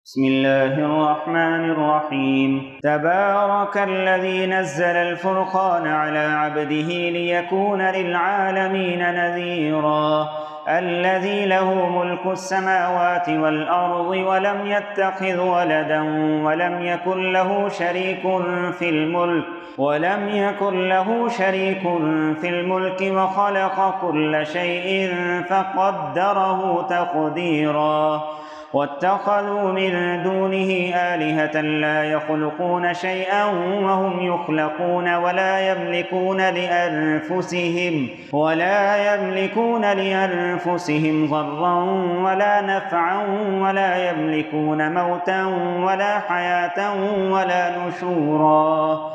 بسم الله الرحمن الرحيم. تبارك الذي نزل الفرقان على عبده ليكون للعالمين نذيرا. الذي له ملك السماوات والأرض ولم يتخذ ولدا ولم يكن له شريك في الملك وخلق كل شيء فقدره تقديرا. واتخذوا من دونه آلهة لا يخلقون شيئا وهم يخلقون ولا يملكون لأنفسهم ضرا ولا نفعا ولا يملكون موتا ولا حياة ولا نشورا.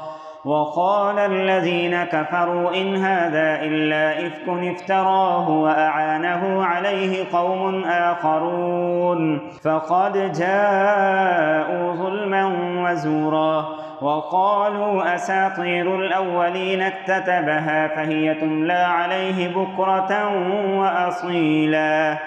وقال الذين كفروا إن هذا إلا إفك افتراه وأعانه عليه قوم آخرون فقد جاءوا ظلما وزورا. وقالوا أساطير الأولين اكتتبها فهي تملى عليه بكرة وأصيلا.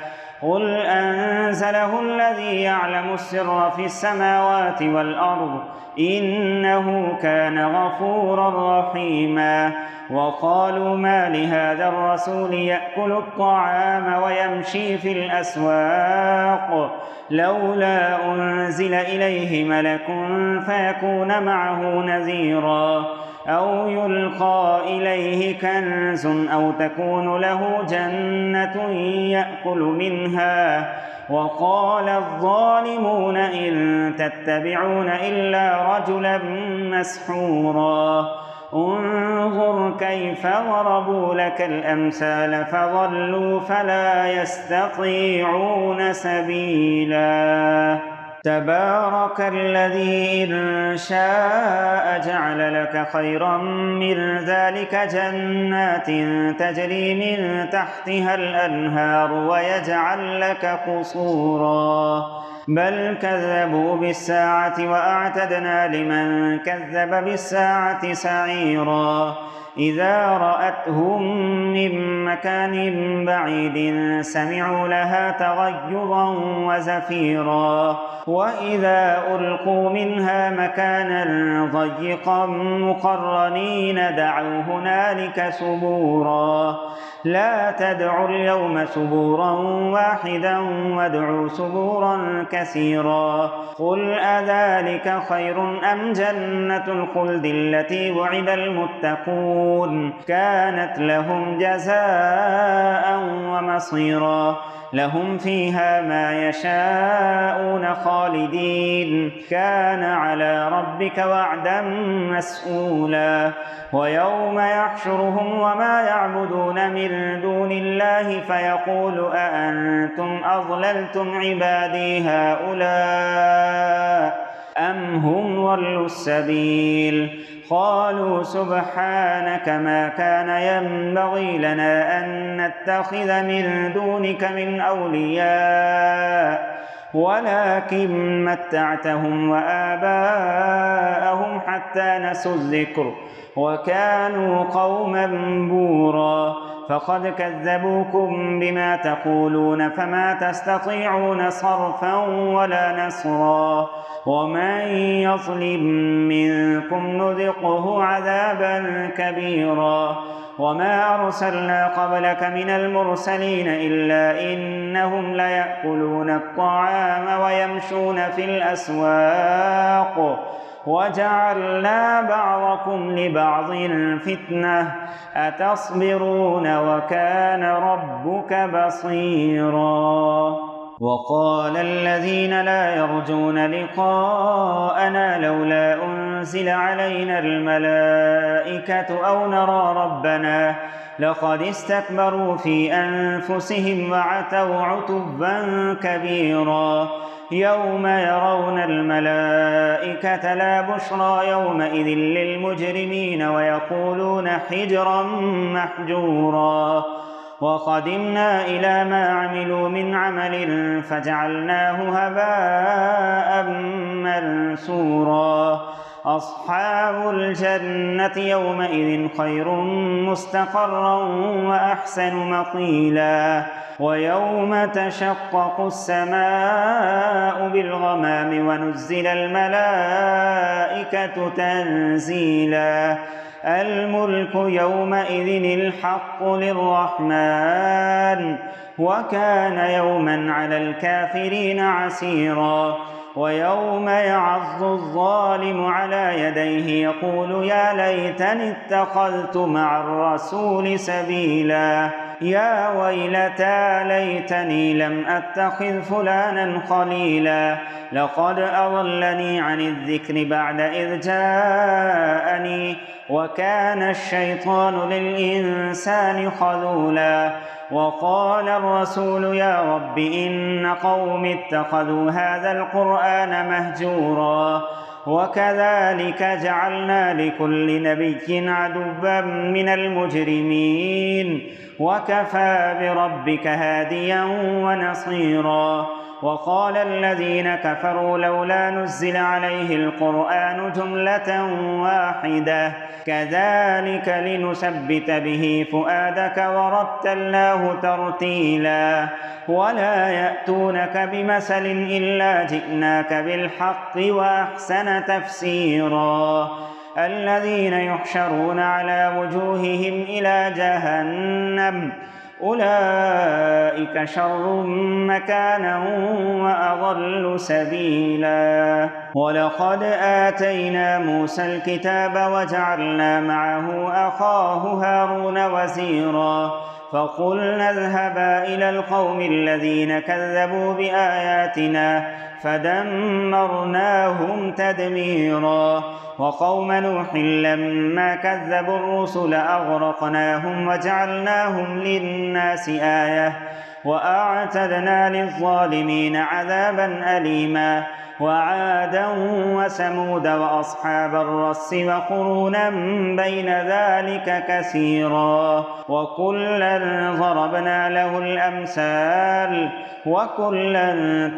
قل أنزله الذي يعلم السر في السماوات والأرض إنه كان غفورا رحيما. وقالوا ما لهذا الرسول يأكل الطعام ويمشي في الأسواق لولا أنزل إليه ملك فيكون معه نذيرا أو يلقى إليه كنز أو تكون له جنة يأكل منها. وقال الظالمون إن تتبعون إلا رجلا مسحورا. انظر كيف ضربوا لك الأمثال فضلوا فلا يستطيعون سبيلا. تبارك الذي إن شاء جعل لك خيرا من ذلك جنات تجري من تحتها الأنهار ويجعل لك قصورا بل كذبوا بالساعة وأعتدنا لمن كذب بالساعة سعيرا. إذا رأتهم من مكان بعيد سمعوا لها تغيظا وزفيرا. وإذا ألقوا منها مكانا ضيقا مقرنين دعوا هنالك ثبورا. لا تدعوا اليوم ثبورا واحدا وادعوا ثبورا كثيرا. قل أذلك خير أم جنة الخلد التي وعد المتقون كانت لهم جزاء ومصيرا. لهم فيها ما يشاءون خالدين كان على ربك وعدا مسئولا. ويوم يحشرهم وما يعبدون من دون الله فيقول أأنتم أضللتم عبادي هؤلاء أم هم ضلوا السبيل. قالوا سبحانك ما كان ينبغي لنا أن نتخذ من دونك من أولياء ولكن متعتهم وآباءهم حتى نسوا الذكر وكانوا قوما بورا. فقد كذبوكم بما تقولون فما تستطيعون صرفا ولا نصرا. ومن يظلم منكم نذقه عذابا كبيرا. وما أرسلنا قبلك من المرسلين إلا إنهم ليأكلون الطعام ويمشون في الأسواق وجعلنا بعضكم لبعض فتنة أتصبرون وكان ربك بصيرا. وقال الذين لا يرجون لقاءنا لولا أنزل علينا الملائكة أو نرى ربنا لقد استكبروا في أنفسهم وعتوا عتبا كبيرا. يوم يرون الملائكة لا بشرى يومئذ للمجرمين ويقولون حجرا محجورا. وقدمنا إلى ما عملوا من عمل فجعلناه هباء منثورا. أصحاب الجنة يومئذ خير مستقرا وأحسن مقيلا ويوم تشقق السماء بالغمام ونزل الملائكة تنزيلا الملك يومئذ الحق للرحمن وكان يوما على الكافرين عسيرا ويوم يعض الظالم على يديه يقول يا ليتني اتخذت مع الرسول سبيلا يا ويلتى ليتني لم أتخذ فلانا خليلا لقد أضلني عن الذكر بعد إذ جاءني وكان الشيطان للإنسان خذولا وقال الرسول يا رب إن قوم اتخذوا هذا القرآن مهجورا وكذلك جعلنا لكل نبي عدوا من المجرمين وكفى بربك هاديا ونصيرا وقال الذين كفروا لولا نزل عليه القرآن جملة واحدة كذلك لنثبت به فؤادك ورتلناه ترتيلا ولا يأتونك بمثل إلا جئناك بالحق وأحسن تفسيرا الذين يحشرون على وجوههم إلى جهنم أولئك شر مكانا وأضل سبيلا ولقد آتينا موسى الكتاب وجعلنا معه أخاه هارون وزيرا فقلنا اذهبا إلى القوم الذين كذبوا بآياتنا فدمرناهم تدميرا وقوم نوح لما كذبوا الرسل أغرقناهم وجعلناهم للناس آية وأعتدنا للظالمين عذابا أليما وعادا وثمود وأصحاب الرس وقرونا بين ذلك كثيرا وكلا ضربنا له الأمثال وكلا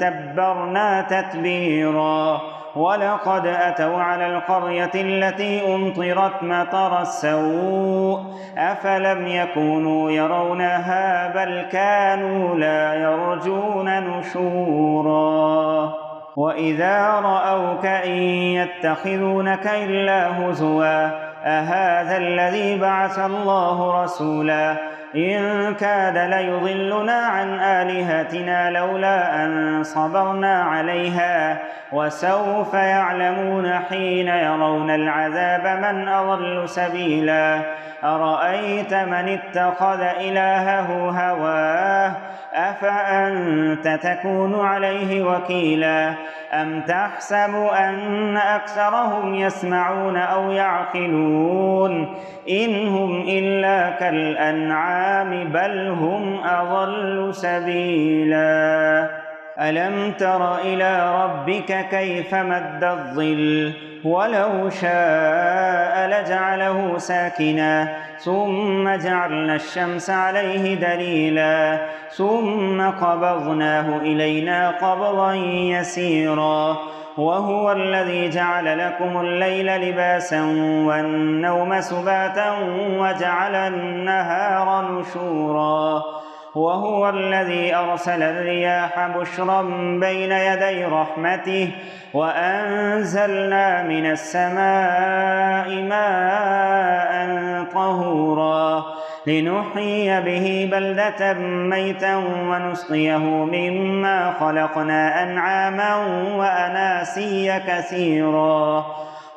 تبرنا تتبيرا ولقد أتوا على القرية التي أمطرت مطر السوء أفلم يكونوا يرونها بل كانوا لا يرجون نشورا وإذا رأوك إن يتخذونك إلا هزوا أهذا الذي بعث الله رسولا إن كاد ليضلنا عن آلهتنا لولا أن صبرنا عليها وسوف يعلمون حين يرون العذاب من أضل سبيلا أرأيت من اتخذ إلهه هواه أفأنت تكون عليه وكيلا أم تحسب أن أكثرهم يسمعون أو يعقلون إن هم إلا كالأنعام بل هم أضل سبيلا ألم تر إلى ربك كيف مد الظل ولو شاء لجعله ساكنا ثم جعلنا الشمس عليه دليلا ثم قبضناه إلينا قبضا يسيرا وهو الذي جعل لكم الليل لباسا والنوم سباتا وجعل النهار نشورا وهو الذي أرسل الرياح بشرا بين يدي رحمته وأنزلنا من السماء ماء طهورا لنحيي به بلدة ميتا ونسقيه مما خلقنا أنعاما وأناسيا كثيرا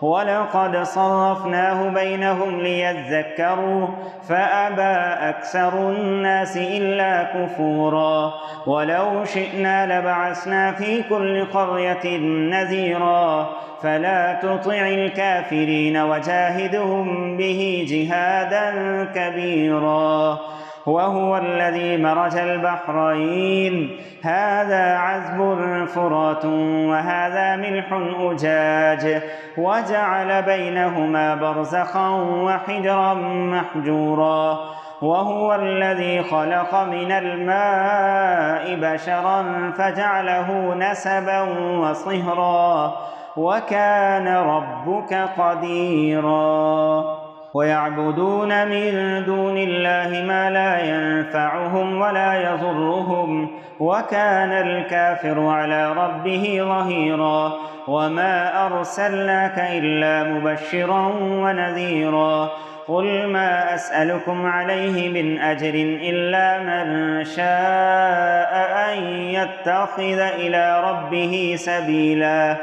ولقد صرفناه بينهم ليذكروا فأبى أكثر الناس إلا كفورا ولو شئنا لبعثنا في كل قرية نذيرا فلا تطع الكافرين وجاهدهم به جهادا كبيرا وهو الذي مرج البحرين هذا عذب فرات وهذا ملح أجاج وجعل بينهما برزخا وحجرا محجورا وهو الذي خلق من الماء بشرا فجعله نسبا وصهرا وكان ربك قديرا ويعبدون من دون الله ما لا ينفعهم ولا يضرهم وكان الكافر على ربه ظهيرا وما أرسلناك إلا مبشرا ونذيرا قل ما أسألكم عليه من أجر إلا من شاء أن يتخذ إلى ربه سبيلا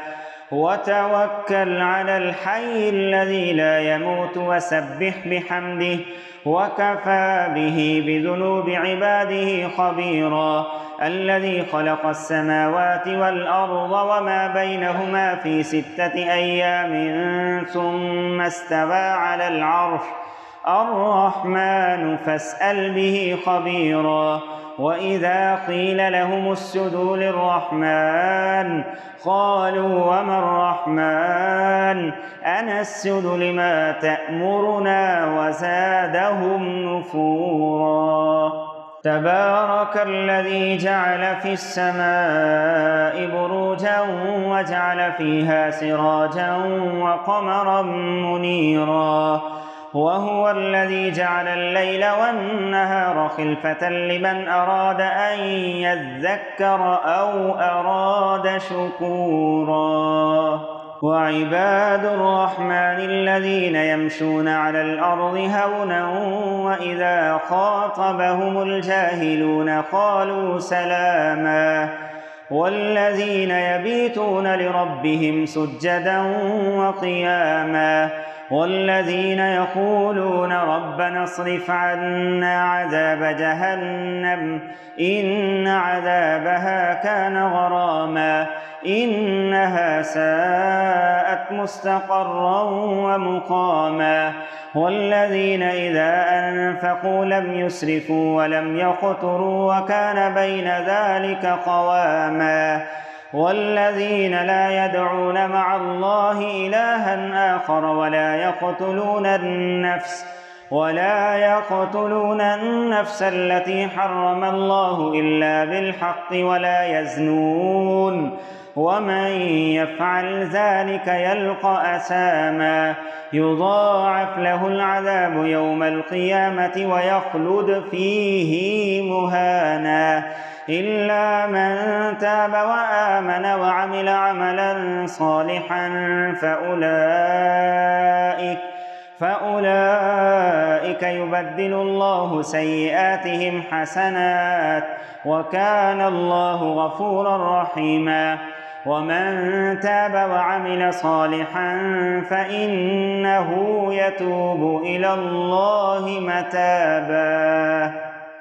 وتوكل على الحي الذي لا يموت وسبح بحمده وكفى به بذنوب عباده خبيرا الذي خلق السماوات والأرض وما بينهما في 6 أيام ثم استوى على العرش الرحمن فاسأل به خبيرا وإذا قيل لهم اسجدوا للرحمن قالوا وما الرحمن أنسجد لما تأمرنا وزادهم نفورا تبارك الذي جعل في السماء بروجا وجعل فيها سراجا وقمرا منيرا وهو الذي جعل الليل والنهار خلفة لمن أراد أن يذكر أو أراد شكورا وعباد الرحمن الذين يمشون على الأرض هونا وإذا خاطبهم الجاهلون قالوا سلاما والذين يبيتون لربهم سجدا وقياما والذين يقولون ربنا اصرف عنا عذاب جهنم إن عذابها كان غراما إنها ساءت مستقرا ومقاما والذين إذا أنفقوا لم يسرفوا ولم يقتروا وكان بين ذلك قواما والذين لا يدعون مع الله إلها آخر ولا يقتلون النفس التي حرم الله إلا بالحق ولا يزنون ومن يفعل ذلك يلقى أثاما يضاعف له العذاب يوم القيامة ويخلد فيه مهانا إلا من تاب وآمن وعمل عملا صالحا فأولئك يبدل الله سيئاتهم حسنات وكان الله غفورا رحيما ومن تاب وعمل صالحا فإنه يتوب إلى الله متابا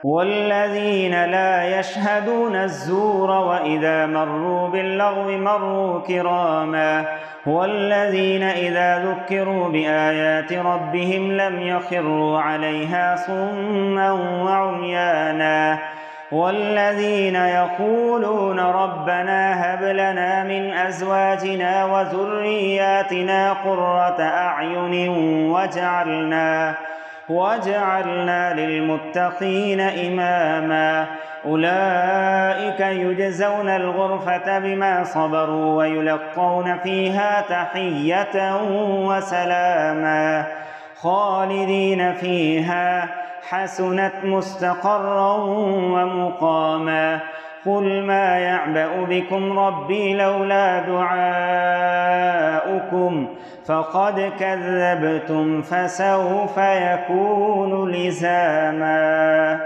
والذين لا يشهدون الزور وإذا مروا باللغو مروا كراما والذين إذا ذكروا بآيات ربهم لم يخروا عليها صما وعميانا والذين يقولون ربنا هب لنا من أزواجنا وذرياتنا قرة أعين واجعلنا للمتقين إماما أولئك يجزون الغرفة بما صبروا ويلقون فيها تحية وسلاما خالدين فيها حسنت مستقرا ومقاما قل ما يعبأ بكم ربي لولا دعاؤكم فقد كذبتم فسوف يكون لزاما